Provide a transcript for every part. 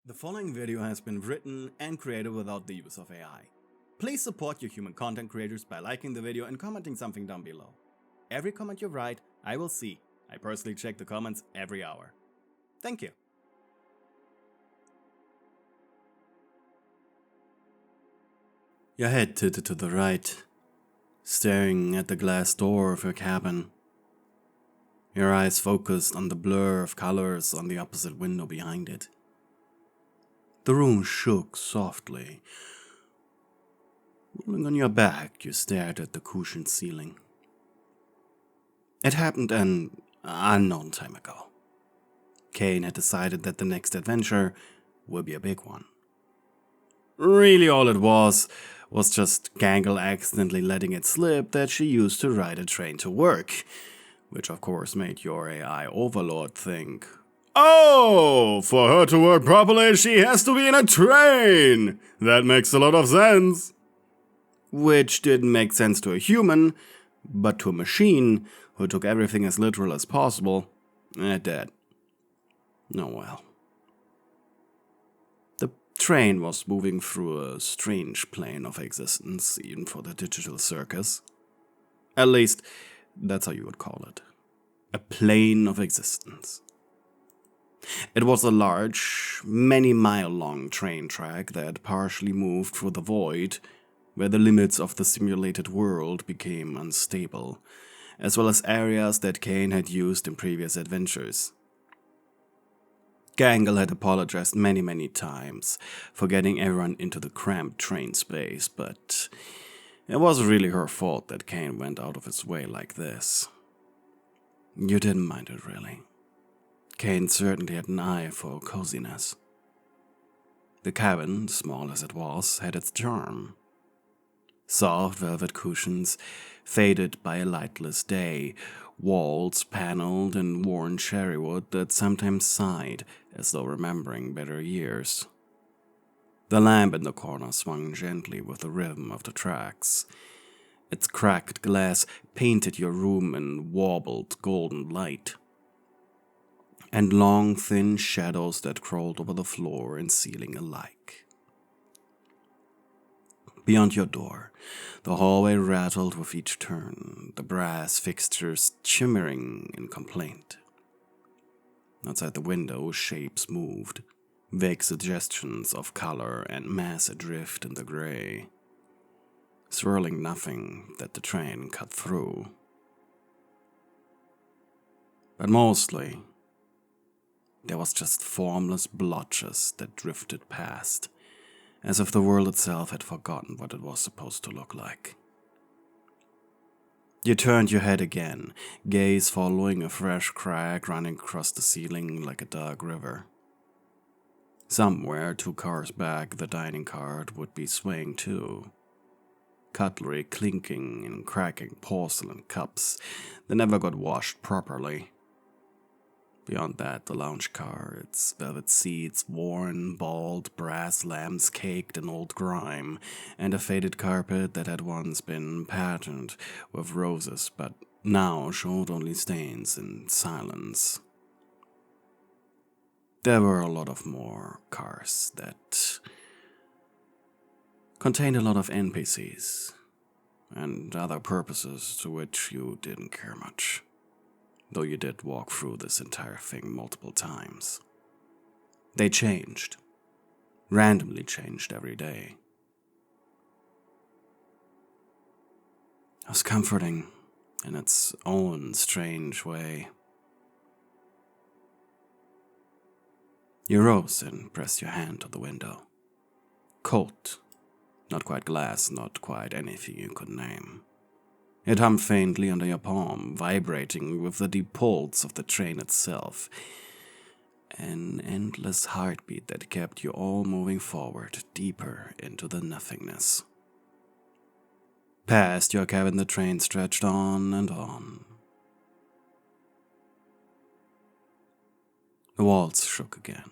The following video has been written and created without the use of AI. Please support your human content creators by liking the video and commenting something down below. Every comment you write, I will see. I personally check the comments every hour. Thank you. Your head tilted to the right, staring at the glass door of your cabin. Your eyes focused on the blur of colors on the opposite window behind it. The room shook softly. Rolling on your back, you stared at the cushioned ceiling. It happened an unknown time ago. Kane had decided that the next adventure will be a big one. Really all it was just Gangle accidentally letting it slip that she used to ride a train to work, which of course made your AI overlord think, "Oh, for her to work properly, she has to be in a train! That makes a lot of sense." Which didn't make sense to a human, but to a machine who took everything as literal as possible, it did. Oh well. The train was moving through a strange plane of existence, even for the digital circus. At least, that's how you would call it. A plane of existence. It was a large, many-mile-long train track that partially moved through the void, where the limits of the simulated world became unstable, as well as areas that Kane had used in previous adventures. Gangle had apologized many times for getting everyone into the cramped train space, but it wasn't really her fault that Kane went out of his way like this. You didn't mind it, really. Kane certainly had an eye for coziness. The cabin, small as it was, had its charm. Soft velvet cushions, faded by a lightless day, walls paneled in worn cherrywood that sometimes sighed as though remembering better years. The lamp in the corner swung gently with the rhythm of the tracks. Its cracked glass painted your room in warbled golden light, and long, thin shadows that crawled over the floor and ceiling alike. Beyond your door, the hallway rattled with each turn, the brass fixtures shimmering in complaint. Outside the window, shapes moved, vague suggestions of color and mass adrift in the gray, swirling nothing that the train cut through. But mostly, there was just formless blotches that drifted past, as if the world itself had forgotten what it was supposed to look like. You turned your head again, gaze following a fresh crack running across the ceiling like a dark river. Somewhere 2 cars back, the dining cart would be swaying too. Cutlery clinking and cracking porcelain cups that never got washed properly. Beyond that, the lounge car, its velvet seats worn, bald, brass lamps caked in old grime, and a faded carpet that had once been patterned with roses but now showed only stains and silence. There were a lot of more cars that contained a lot of NPCs and other purposes to which you didn't care much, though you did walk through this entire thing multiple times. They changed, randomly changed every day. It was comforting in its own strange way. You rose and pressed your hand to the window. Cold, not quite glass, not quite anything you could name. It hummed faintly under your palm, vibrating with the deep pulse of the train itself. An endless heartbeat that kept you all moving forward, deeper into the nothingness. Past your cabin, the train stretched on and on. The walls shook again,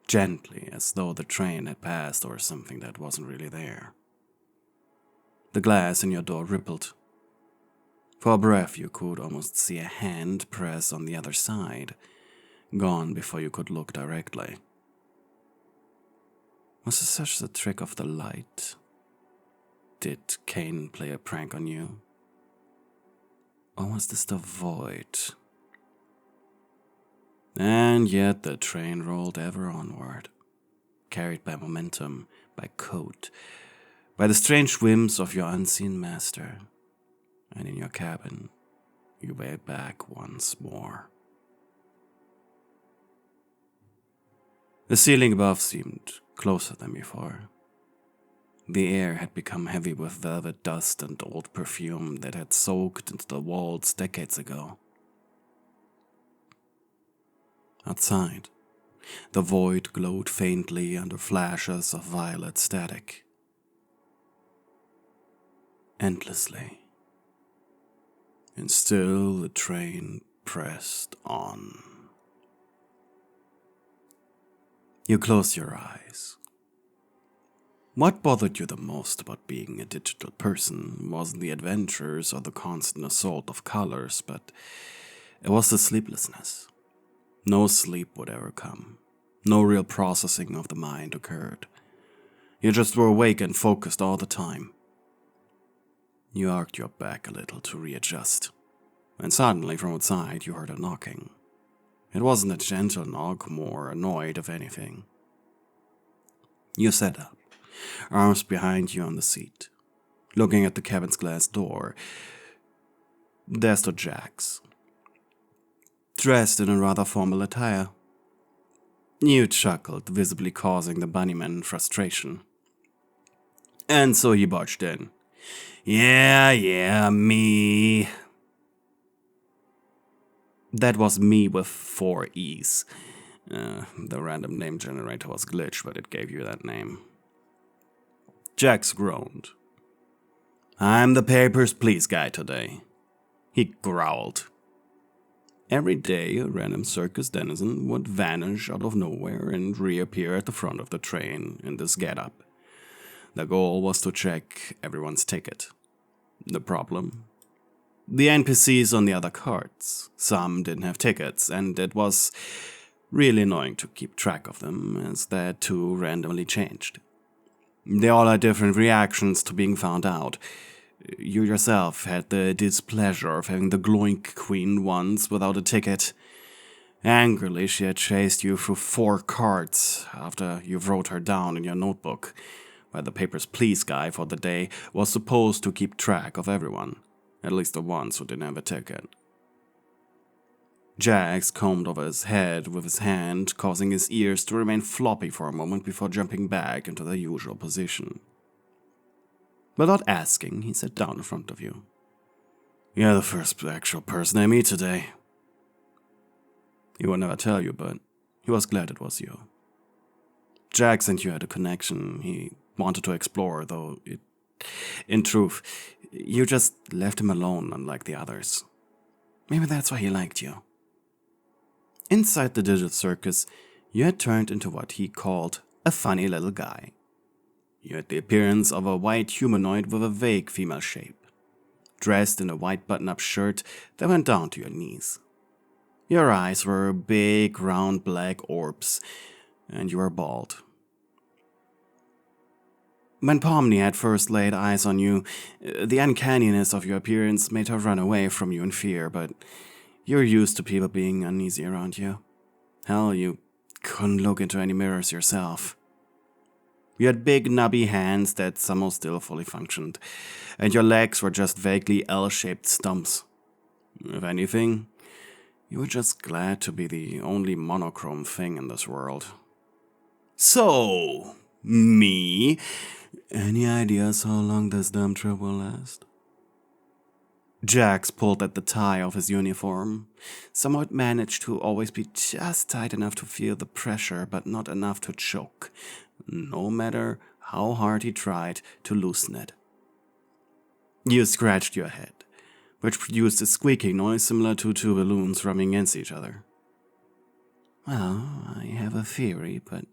gently, as though the train had passed or something that wasn't really there. The glass in your door rippled. For a breath, you could almost see a hand press on the other side, gone before you could look directly. Was it such a trick of the light? Did Kane play a prank on you? Or was this the void? And yet the train rolled ever onward, carried by momentum, by code, by the strange whims of your unseen master. And in your cabin, you way back once more. The ceiling above seemed closer than before. The air had become heavy with velvet dust and old perfume that had soaked into the walls decades ago. Outside, the void glowed faintly under flashes of violet static. Endlessly. And still the train pressed on. You closed your eyes. What bothered you the most about being a digital person wasn't the adventures or the constant assault of colors, but it was the sleeplessness. No sleep would ever come. No real processing of the mind occurred. You just were awake and focused all the time. You arched your back a little to readjust, and suddenly from outside you heard a knocking. It wasn't a gentle knock, more annoyed if anything. You sat up, arms behind you on the seat, looking at the cabin's glass door. There stood Jax, dressed in a rather formal attire. You chuckled, visibly causing the bunnyman frustration. And so he barged in. Yeah, me. That was me with 4 E's. The random name generator was glitched, but it gave you that name. Jax groaned. I'm the papers, please guy today. He growled. Every day, a random circus denizen would vanish out of nowhere and reappear at the front of the train in this getup. The goal was to check everyone's ticket. The problem? The NPCs on the other carts. Some didn't have tickets, and it was really annoying to keep track of them, as their too randomly changed. They all had different reactions to being found out. You yourself had the displeasure of having the glowing queen once without a ticket. Angrily, she had chased you through 4 carts after you wrote her down in your notebook, where the papers please guy for the day was supposed to keep track of everyone, at least the ones who didn't have a ticket. Jax combed over his head with his hand, causing his ears to remain floppy for a moment before jumping back into their usual position. Without asking, he sat down in front of you. You're the first actual person I meet today. He would never tell you, but he was glad it was you. Jax and you had a connection he wanted to explore, though in truth, you just left him alone, unlike the others. Maybe that's why he liked you. Inside the digital circus, you had turned into what he called a funny little guy. You had the appearance of a white humanoid with a vague female shape, dressed in a white button-up shirt that went down to your knees. Your eyes were big, round black orbs, and you were bald. When Pomni had first laid eyes on you, the uncanniness of your appearance made her run away from you in fear, but you're used to people being uneasy around you. Hell, you couldn't look into any mirrors yourself. You had big, nubby hands that somehow still fully functioned, and your legs were just vaguely L-shaped stumps. If anything, you were just glad to be the only monochrome thing in this world. So, me? Any ideas how long this dumb trip will last? Jax pulled at the tie of his uniform. Somehow it managed to always be just tight enough to feel the pressure, but not enough to choke, no matter how hard he tried to loosen it. You scratched your head, which produced a squeaking noise similar to 2 balloons rubbing against each other. Well, I have a theory, but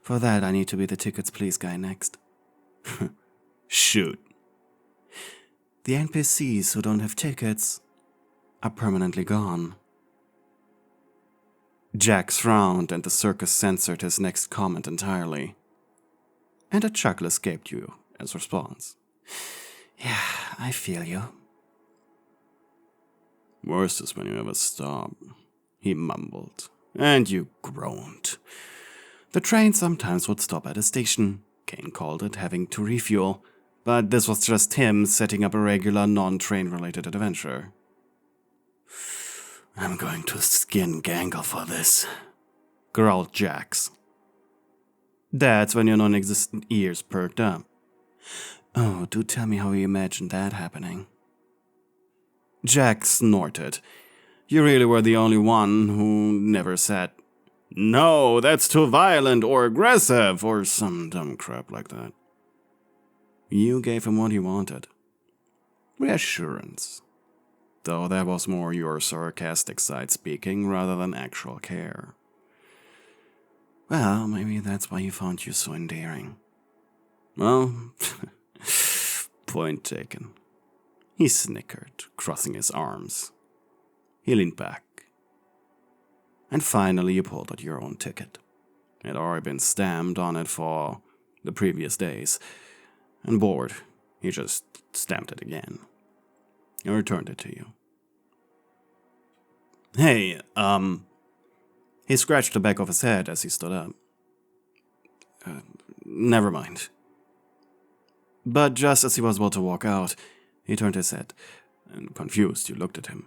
for that I need to be the tickets please guy next. Shoot. The NPCs who don't have tickets are permanently gone. Jax frowned and the circus censored his next comment entirely. And a chuckle escaped you as response. Yeah, I feel you. Worst is when you never stop, he mumbled, and you groaned. The train sometimes would stop at a station, Kane called it, having to refuel, but this was just him setting up a regular non-train related adventure. I'm going to skin Gangle for this, growled Jax. That's when your non-existent ears perked up. Oh, do tell me how you imagined that happening. Jax snorted. You really were the only one who never said, "No, that's too violent or aggressive," or some dumb crap like that. You gave him what he wanted. Reassurance. Though that was more your sarcastic side speaking rather than actual care. Well, maybe that's why he found you so endearing. Well, point taken. He snickered, crossing his arms. He leaned back. And finally you pulled out your own ticket. It had already been stamped on it for the previous days. And bored, he just stamped it again. He returned it to you. Hey, He scratched the back of his head as he stood up. Never mind. But just as he was about to walk out, he turned his head, and confused, you looked at him.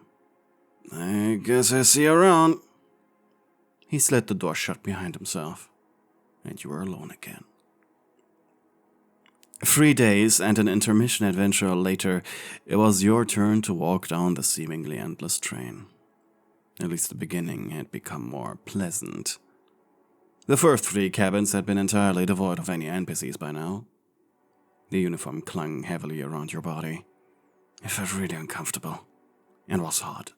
I guess I see you around. He slid the door shut behind himself, and you were alone again. 3 days and an intermission adventure later, it was your turn to walk down the seemingly endless train. At least the beginning had become more pleasant. The first 3 cabins had been entirely devoid of any NPCs by now. The uniform clung heavily around your body. It felt really uncomfortable, and was hot.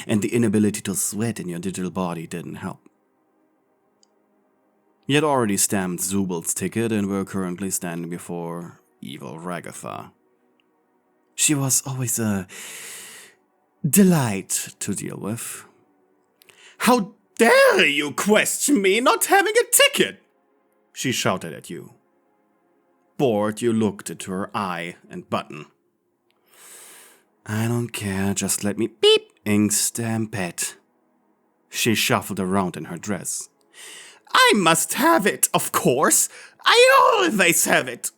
And the inability to sweat in your digital body didn't help. You had already stamped Zubal's ticket and were currently standing before evil Ragatha. She was always a delight to deal with. How dare you question me not having a ticket? She shouted at you. Bored, you looked into her eye and button. I don't care, just let me beep ink stamp it. She shuffled around in her dress. I must have it, of course. I always have it.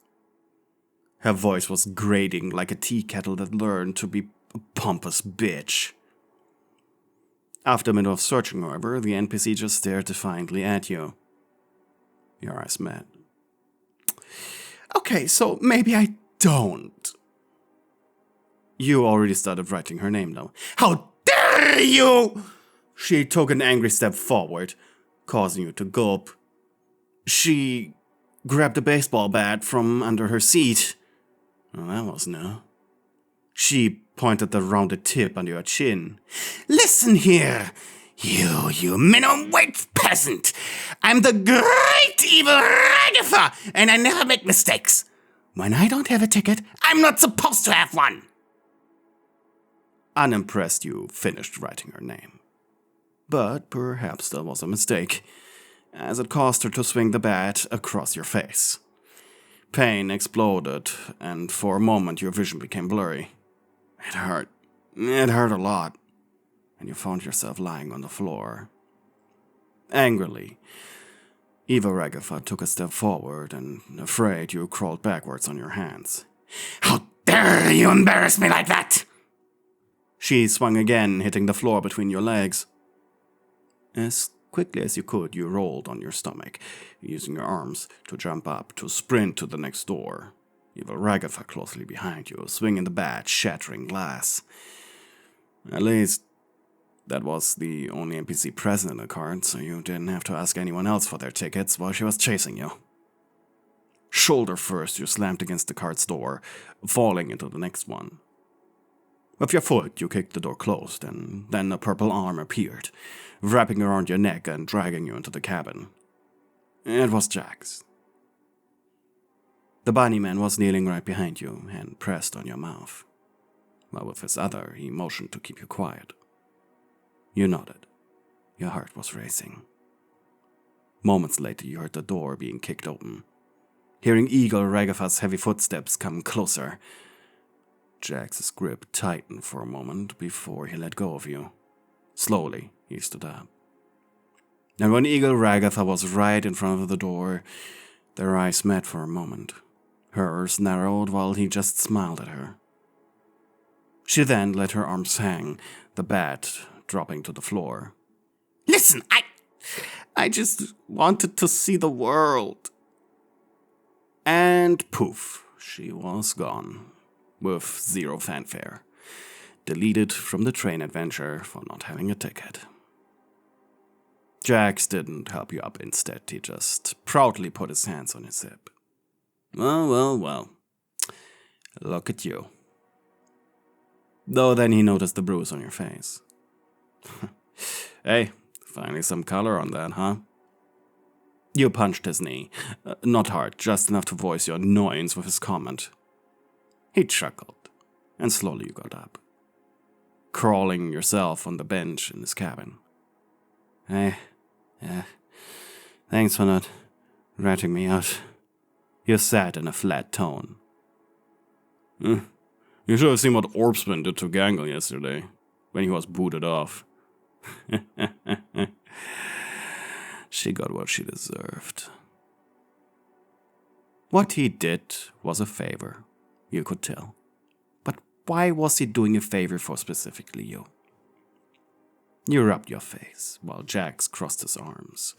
Her voice was grating like a tea kettle that learned to be a pompous bitch. After a minute of searching, however, the NPC just stared defiantly at you. Your eyes met. Okay, so maybe I don't. You already started writing her name down. How dare you! She took an angry step forward, causing you to gulp. She grabbed a baseball bat from under her seat. Well, that was new. She pointed the rounded tip under your chin. Listen here, you minimum wage peasant. I'm the great evil Ragatha, and I never make mistakes. When I don't have a ticket, I'm not supposed to have one. Unimpressed, you finished writing her name. But perhaps that was a mistake, as it caused her to swing the bat across your face. Pain exploded, and for a moment your vision became blurry. It hurt. It hurt a lot. And you found yourself lying on the floor. Angrily, Eva Ragatha took a step forward, and afraid, you crawled backwards on your hands. How dare you embarrass me like that! She swung again, hitting the floor between your legs. As quickly as you could, you rolled on your stomach, using your arms to jump up, to sprint to the next door. Eva Ragatha closely behind you, swinging the bat, shattering glass. At least, that was the only NPC present in the cart, so you didn't have to ask anyone else for their tickets while she was chasing you. Shoulder first, you slammed against the cart's door, falling into the next one. With your foot, you kicked the door closed, and then a purple arm appeared, wrapping around your neck and dragging you into the cabin. It was Jax. The bunny man was kneeling right behind you, hand pressed on your mouth, while with his other, he motioned to keep you quiet. You nodded. Your heart was racing. Moments later, you heard the door being kicked open. hearing Eagle Ragatha's heavy footsteps come closer. Jax's grip tightened for a moment before he let go of you. Slowly, he stood up. And when Eagle Ragatha was right in front of the door, their eyes met for a moment. Hers narrowed while he just smiled at her. She then let her arms hang, the bat dropping to the floor. Listen, I just wanted to see the world. And poof, she was gone, with zero fanfare. Deleted from the train adventure for not having a ticket. Jax didn't help you up instead, he just proudly put his hands on his hip. Well. Look at you. Though then he noticed the bruise on your face. Hey, finally some color on that, huh? You punched his knee. Not hard, just enough to voice your annoyance with his comment. He chuckled, and slowly you got up, crawling yourself on the bench in his cabin. Hey, yeah, thanks for not ratting me out. You said in a flat tone. You should have seen what Orbsman did to Gangle yesterday, when he was booted off. She got what she deserved. What he did was a favor, you could tell. But why was he doing a favor for specifically you? You rubbed your face, while Jax crossed his arms,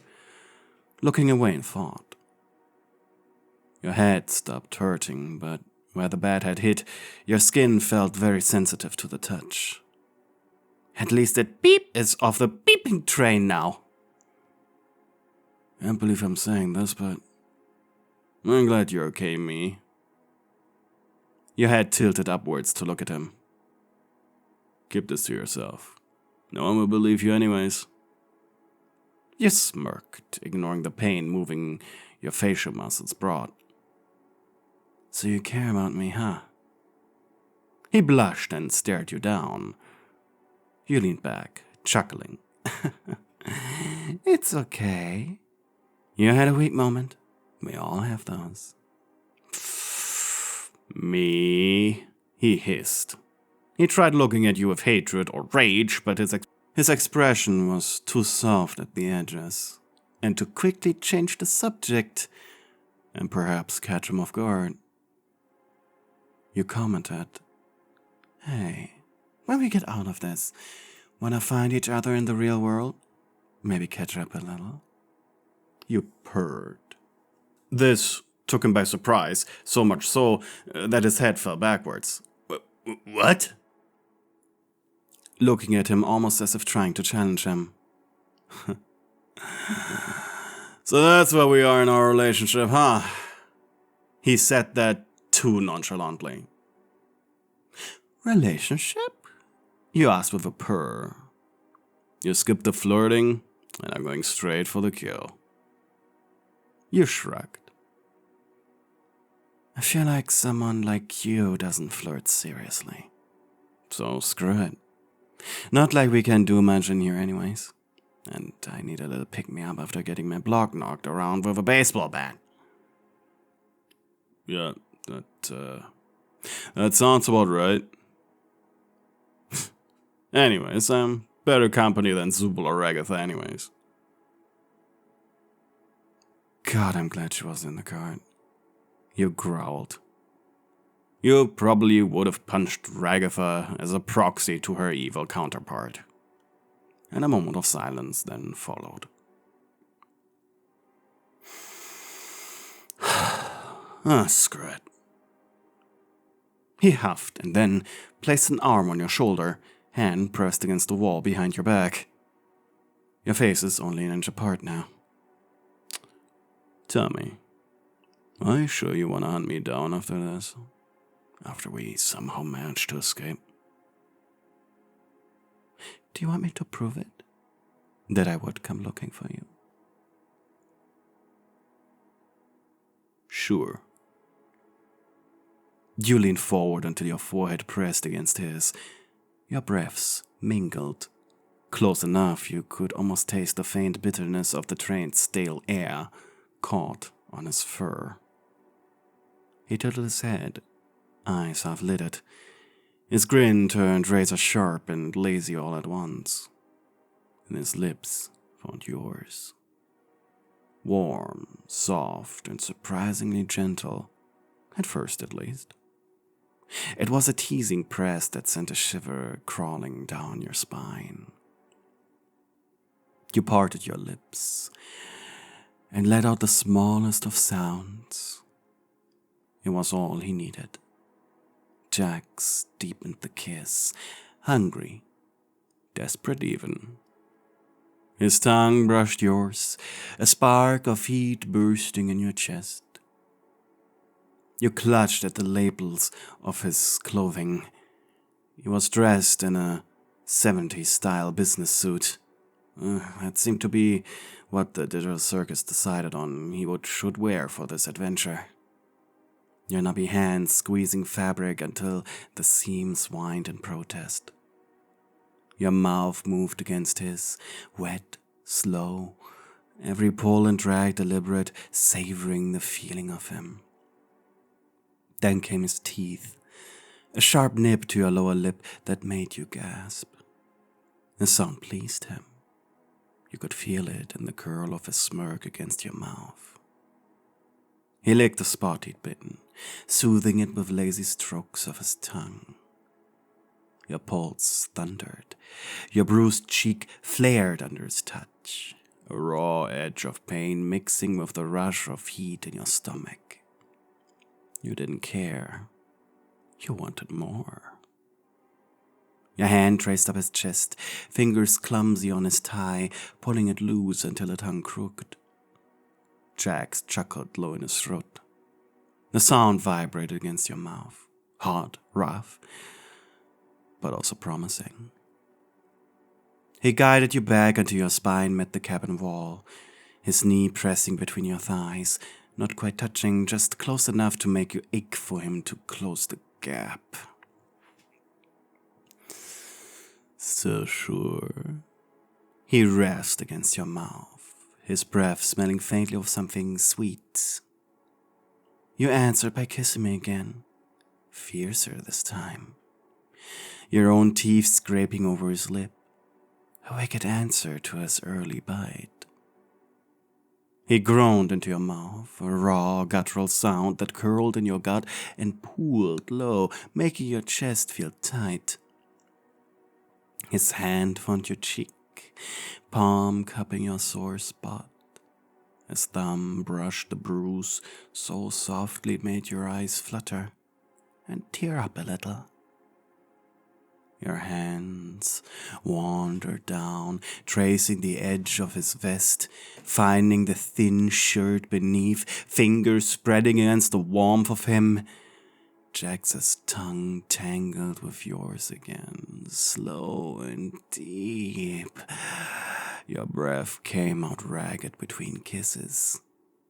looking away in thought. Your head stopped hurting, but where the bat had hit, your skin felt very sensitive to the touch. At least that beep is off the beeping train now. I can't believe I'm saying this, but I'm glad you're okay, me. Your head tilted upwards to look at him. Keep this to yourself. No one will believe you anyways. You smirked, ignoring the pain moving your facial muscles broad. So you care about me, huh? He blushed and stared you down. You leaned back, chuckling. It's okay. You had a weak moment. We all have those. Me, he hissed. He tried looking at you with hatred or rage, but his expression was too soft at the edges, and to quickly change the subject and perhaps catch him off guard. You commented, Hey, when we get out of this, wanna find each other in the real world? Maybe catch up a little? You purred. This took him by surprise, so much so that his head fell backwards. What? Looking at him almost as if trying to challenge him. So that's where we are in our relationship, huh? He said that too nonchalantly. Relationship? You asked with a purr. You skipped the flirting, and I'm going straight for the kill. You shrugged. I feel like someone like you doesn't flirt seriously. So screw it. Not like we can do much in here anyways. And I need a little pick-me-up after getting my block knocked around with a baseball bat. Yeah, that sounds about right. Anyways, I'm better company than Zubul or Ragatha anyways. God, I'm glad she was in the cart. You growled. You probably would have punched Ragatha as a proxy to her evil counterpart. And a moment of silence then followed. Screw it. He huffed and then placed an arm on your shoulder, hand pressed against the wall behind your back. Your faces only an inch apart now. Tell me, are you sure you want to hunt me down after this? After we somehow manage to escape? Do you want me to prove it? That I would come looking for you? Sure. You leaned forward until your forehead pressed against his. Your breaths mingled. Close enough you could almost taste the faint bitterness of the train's stale air caught on his fur. He tilted his head, eyes half-lidded. His grin turned razor-sharp and lazy all at once, and his lips found yours. Warm, soft, and surprisingly gentle, at first at least. It was a teasing press that sent a shiver crawling down your spine. You parted your lips and let out the smallest of sounds. It was all he needed. Jax deepened the kiss, hungry, desperate even. His tongue brushed yours, a spark of heat bursting in your chest. You clutched at the labels of his clothing. He was dressed in a 70s-style business suit. That seemed to be what the digital circus decided on he should wear for this adventure. Your knobby hands squeezing fabric until the seams whined in protest. Your mouth moved against his, wet, slow, every pull and drag deliberate, savoring the feeling of him. Then came his teeth, a sharp nip to your lower lip that made you gasp. The sound pleased him. You could feel it in the curl of his smirk against your mouth. He licked the spot he'd bitten, soothing it with lazy strokes of his tongue. Your pulse thundered. Your bruised cheek flared under his touch, a raw edge of pain mixing with the rush of heat in your stomach. You didn't care. You wanted more. Your hand traced up his chest, fingers clumsy on his thigh, pulling it loose until it hung crooked. Jax chuckled low in his throat. The sound vibrated against your mouth, hard, rough, but also promising. He guided you back until your spine met the cabin wall, his knee pressing between your thighs, not quite touching, just close enough to make you ache for him to close the gap. So sure. He rasped against your mouth, his breath smelling faintly of something sweet. You answered by kissing me again, fiercer this time. Your own teeth scraping over his lip, a wicked answer to his early bite. He groaned into your mouth, a raw, guttural sound that curled in your gut and pooled low, making your chest feel tight. His hand found your cheek, palm cupping your sore spot. His thumb brushed the bruise so softly it made your eyes flutter and tear up a little. Your hands wandered down, tracing the edge of his vest, finding the thin shirt beneath, fingers spreading against the warmth of him. Jax's tongue tangled with yours again, slow and deep. Your breath came out ragged between kisses.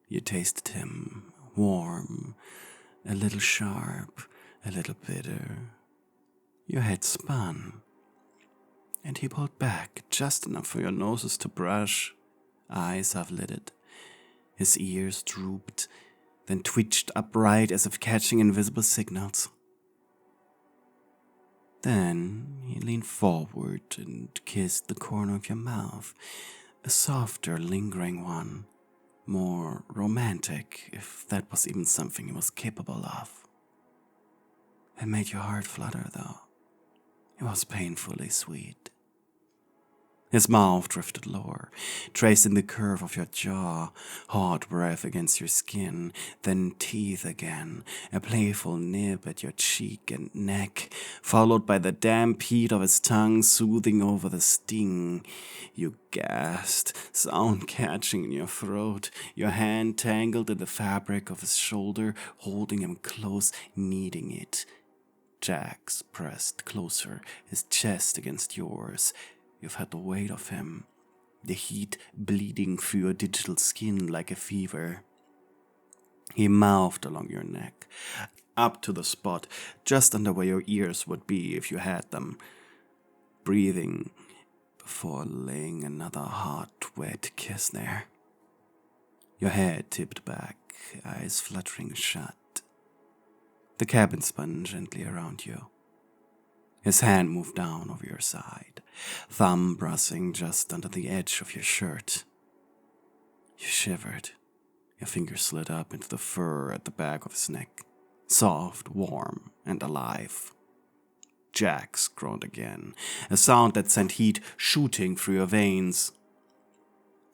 You tasted him, warm, a little sharp, a little bitter. Your head spun, and he pulled back just enough for your noses to brush, eyes half-lidded. His ears drooped, then twitched upright as if catching invisible signals. Then he leaned forward and kissed the corner of your mouth, a softer, lingering one, more romantic, if that was even something he was capable of. It made your heart flutter, though. It was painfully sweet. His mouth drifted lower, tracing the curve of your jaw, hot breath against your skin, then teeth again, a playful nib at your cheek and neck, followed by the damp heat of his tongue soothing over the sting. You gasped, sound catching in your throat, your hand tangled in the fabric of his shoulder, holding him close, kneading it. Jax pressed closer, his chest against yours. You felt the weight of him, the heat bleeding through your digital skin like a fever. He mouthed along your neck, up to the spot just under where your ears would be if you had them, breathing before laying another hot, wet kiss there. Your head tipped back, eyes fluttering shut. The cabin spun gently around you. His hand moved down over your side, thumb brushing just under the edge of your shirt. You shivered. Your fingers slid up into the fur at the back of his neck, soft, warm, and alive. Jax groaned again, a sound that sent heat shooting through your veins.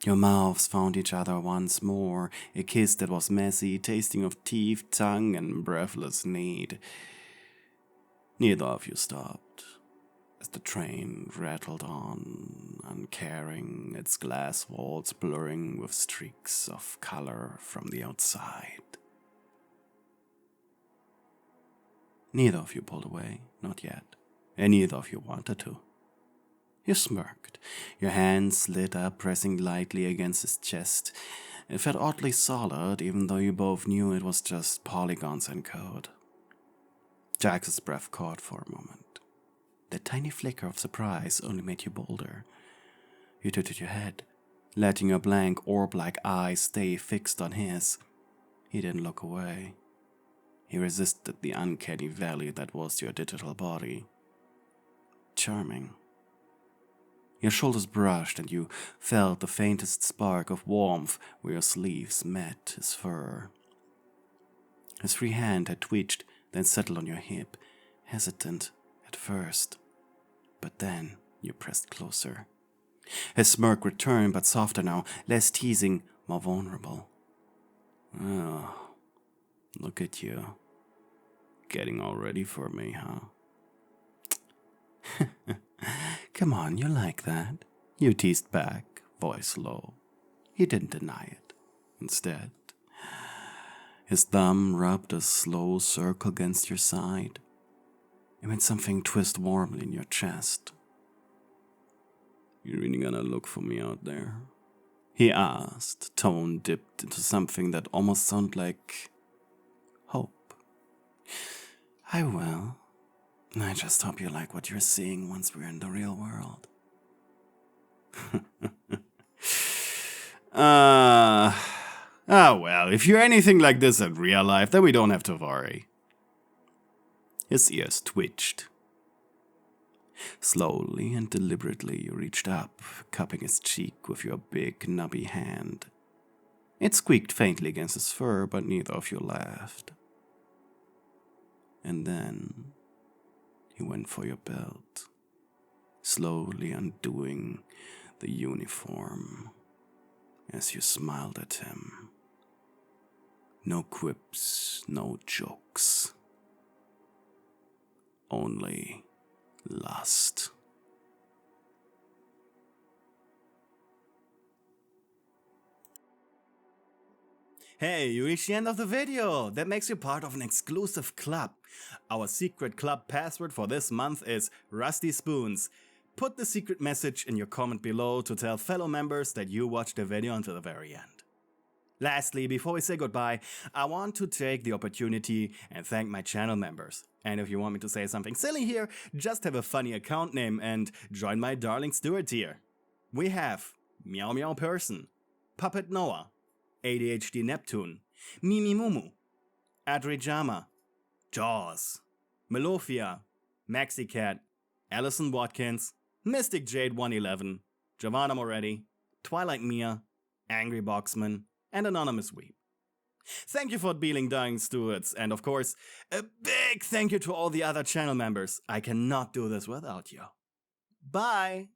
Your mouths found each other once more, a kiss that was messy, tasting of teeth, tongue, and breathless need. Neither of you stopped, as the train rattled on, uncaring, its glass walls blurring with streaks of color from the outside. Neither of you pulled away, not yet, and neither of you wanted to. You smirked, your hands slid up, pressing lightly against his chest. It felt oddly solid, even though you both knew it was just polygons and code. Jax's breath caught for a moment. That tiny flicker of surprise only made you bolder. You tilted your head, letting your blank orb-like eyes stay fixed on his. He didn't look away. He resisted the uncanny valley that was your digital body. Charming. Your shoulders brushed and you felt the faintest spark of warmth where your sleeves met his fur. His free hand had twitched, then settled on your hip, hesitant at first. But then you pressed closer. His smirk returned, but softer now, less teasing, more vulnerable. Oh, look at you. Getting all ready for me, huh? Come on, you like that? You teased back, voice low. He didn't deny it. Instead, his thumb rubbed a slow circle against your side. It made something twist warmly in your chest. You really gonna look for me out there? He asked, tone dipped into something that almost sounded like hope. I will. I just hope you like what you're seeing once we're in the real world. Well, if you're anything like this in real life, then we don't have to worry. His ears twitched. Slowly and deliberately you reached up, cupping his cheek with your big, knubby hand. It squeaked faintly against his fur, but neither of you laughed. And then he went for your belt, slowly undoing the uniform as you smiled at him. No quips, no jokes. Only lust. Hey, you reached the end of the video. That makes you part of an exclusive club. Our secret club password for this month is Rusty Spoons. Put the secret message in your comment below to tell fellow members that you watched the video until the very end. Lastly, before we say goodbye, I want to take the opportunity and thank my channel members. And if you want me to say something silly here, just have a funny account name and join my darling Steward tier. We have Meow Meow Person, Puppet Noah, ADHD Neptune, Mimi Mumu, Adrijama, Jaws, Melofia, Maxicat, Allison Watkins, Mystic Jade 111, Giovanna Moretti, Twilight Mia, Angry Boxman, and Anonymous Weep. Thank you for being dying stewards, and of course, a big thank you to all the other channel members. I cannot do this without you. Bye!